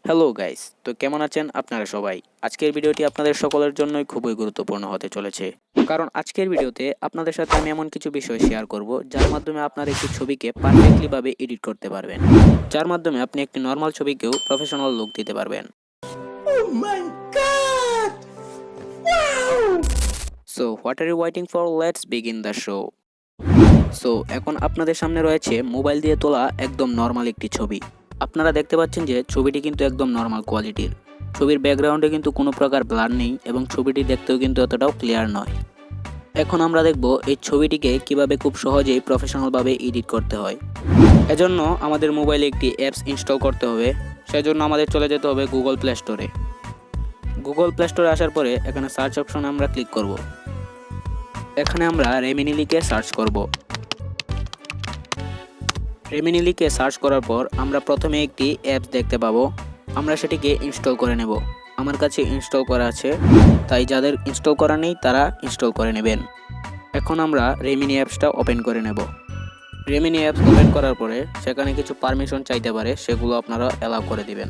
Hello guys, তো কেমন আছেন আপনারা সবাই? আজকের ভিডিওটি আপনাদের সকলের জন্যই খুবই গুরুত্বপূর্ণ হতে চলেছে। কারণ আজকের ভিডিওতে আপনাদের সাথে আমি এমন কিছু বিষয় শেয়ার করব যার মাধ্যমে আপনারা একটি ছবিকে পারফেক্টলি ভাবে এডিট করতে পারবেন। যার মাধ্যমে আপনি একটি নরমাল ছবিকেও প্রফেশনাল লুক দিতে পারবেন। Oh my god! Wow! So what are you waiting for? Let's begin the show. So এখন আপনাদের সামনে রয়েছে মোবাইল দিয়ে তোলা একদম নরমাল একটি ছবি। আপনারা দেখতে পাচ্ছেন যে ছবিটি কিন্তু একদম নরমাল কোয়ালিটির। ছবির ব্যাকগ্রাউন্ডে কিন্তু কোনো প্রকার ব্লার নেই এবং ছবিটি দেখতেও কিন্তু এতটাও ক্লিয়ার নয়। এখন আমরা দেখব এই ছবিটিকে কিভাবে খুব সহজেই প্রফেশনালভাবে এডিট করতে হয়। এজন্য আমাদের মোবাইলে একটি অ্যাপস ইনস্টল করতে হবে। সেজন্য আমাদের চলে যেতে হবে গুগল প্লে স্টোরে। গুগল প্লে স্টোরে আসার পরে এখানে সার্চ অপশনে আমরা ক্লিক করব। এখানে আমরা রেমিনি লিখে সার্চ করব। রেমিনি লিখে সার্চ করার পর আমরা প্রথমে একটি অ্যাপস দেখতে পাবো। আমরা সেটিকে ইনস্টল করে নেব। আমার কাছে ইনস্টল করা আছে, তাই যাদের ইনস্টল করা নেই তারা ইনস্টল করে নেবেন। এখন আমরা রেমিনি অ্যাপসটা ওপেন করে নেব। রেমিনি অ্যাপস ওপেন করার পরে সেখানে কিছু পারমিশন চাইতে পারে, সেগুলো আপনারা অ্যালাউ করে দিবেন।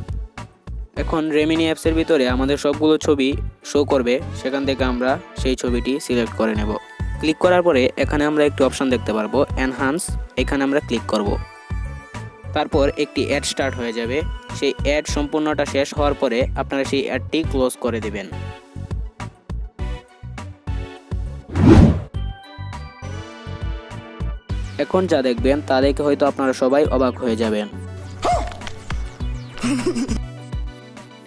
এখন রেমিনি অ্যাপসের ভিতরে আমাদের সবগুলো ছবি শো করবে, সেখান থেকে আমরা সেই ছবিটি সিলেক্ট করে নেব। ক্লিক করার পরে এখানে আমরা একটি অপশন দেখতে পারবো, এনহান্স। এখানে আমরা ক্লিক করব। তারপর একটি অ্যাড স্টার্ট হয়ে যাবে। সেই অ্যাড সম্পূর্ণটা শেষ হওয়ার পরে আপনারা সেই অ্যাডটি ক্লোজ করে দিবেন। এখন যা দেখবেন তা দেখে হয়তো আপনারা সবাই অবাক হয়ে যাবেন।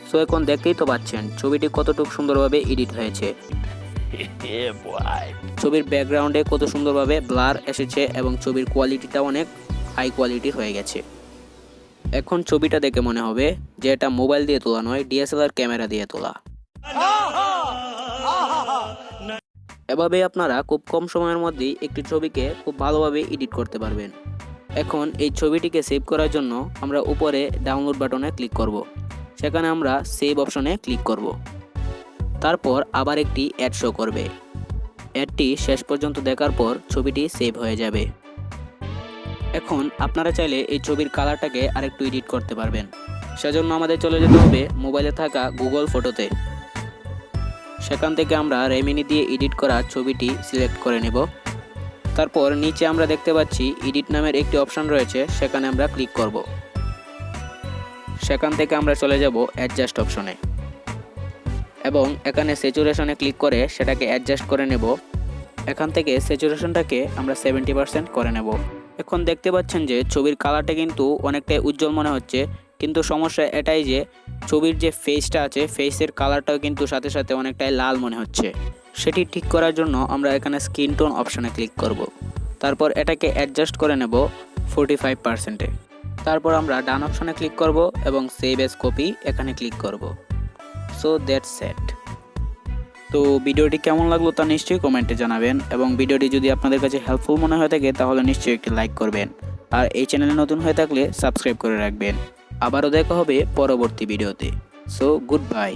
সো এখন দেখতেই তো পাচ্ছেন ছবিটি কতটুকু সুন্দরভাবে এডিট হয়েছে। ছবির ব্যাকগ্রাউন্ডে কত সুন্দরভাবে ব্লার এসেছে এবং ছবির কোয়ালিটিটা অনেক হাই কোয়ালিটির হয়ে গেছে। এখন ছবিটা দেখে মনে হবে যে এটা মোবাইল দিয়ে তোলা নয়, ডিএসএলআর ক্যামেরা দিয়ে তোলা। এভাবে আপনারা খুব কম সময়ের মধ্যেই একটি ছবিকে খুব ভালোভাবে এডিট করতে পারবেন। এখন এই ছবিটিকে সেভ করার জন্য আমরা উপরে ডাউনলোড বাটনে ক্লিক করব। সেখানে আমরা সেভ অপশনে ক্লিক করব। তারপর আবার একটি অ্যাড শো করবে। অ্যাডটি শেষ পর্যন্ত দেখার পর ছবিটি সেভ হয়ে যাবে। এখন আপনারা চাইলে এই ছবির কালারটাকে আরেকটু এডিট করতে পারবেন। সেজন্য আমাদের চলে যেতে হবে মোবাইলে থাকা গুগল ফটোতে। সেখান থেকে আমরা রেমিনি দিয়ে এডিট করা ছবিটি সিলেক্ট করে নেব। তারপর নিচে আমরা দেখতে পাচ্ছি এডিট নামের একটি অপশন রয়েছে, সেখানে আমরা ক্লিক করব। সেখান থেকে আমরা চলে যাব অ্যাডজাস্ট অপশনে এবং এখানে স্যাচুরেশনে ক্লিক করে সেটাকে অ্যাডজাস্ট করে নেব। এখান থেকে স্যাচুরেশনটাকে আমরা 70% করে নেব। এখন দেখতে পাচ্ছেন যে ছবির কালারটা কিন্তু অনেকটাই উজ্জ্বল মনে হচ্ছে, কিন্তু সমস্যা এটাই যে ছবির যে ফেসটা আছে ফেসের কালারটাও কিন্তু সাথে সাথে অনেকটাই লাল মনে হচ্ছে। সেটি ঠিক করার জন্য আমরা এখানে স্কিন টোন অপশানে ক্লিক করব। তারপর এটাকে অ্যাডজাস্ট করে নেব 45%-এ। তারপর আমরা ডান অপশানে ক্লিক করব এবং সেভ এজ কপি এখানে ক্লিক করব। So that's it. তো ভিডিওটি কেমন লাগলো তা নিশ্চয়ই কমেন্টে জানাবেন এবং ভিডিওটি যদি আপনাদের কাছে হেল্পফুল মনে হয়ে থাকে তাহলে নিশ্চয়ই একটি লাইক করবেন আর এই চ্যানেলে নতুন হয়ে থাকলে সাবস্ক্রাইব করে রাখবেন। আবারও দেখা হবে পরবর্তী ভিডিওতে। So good bye.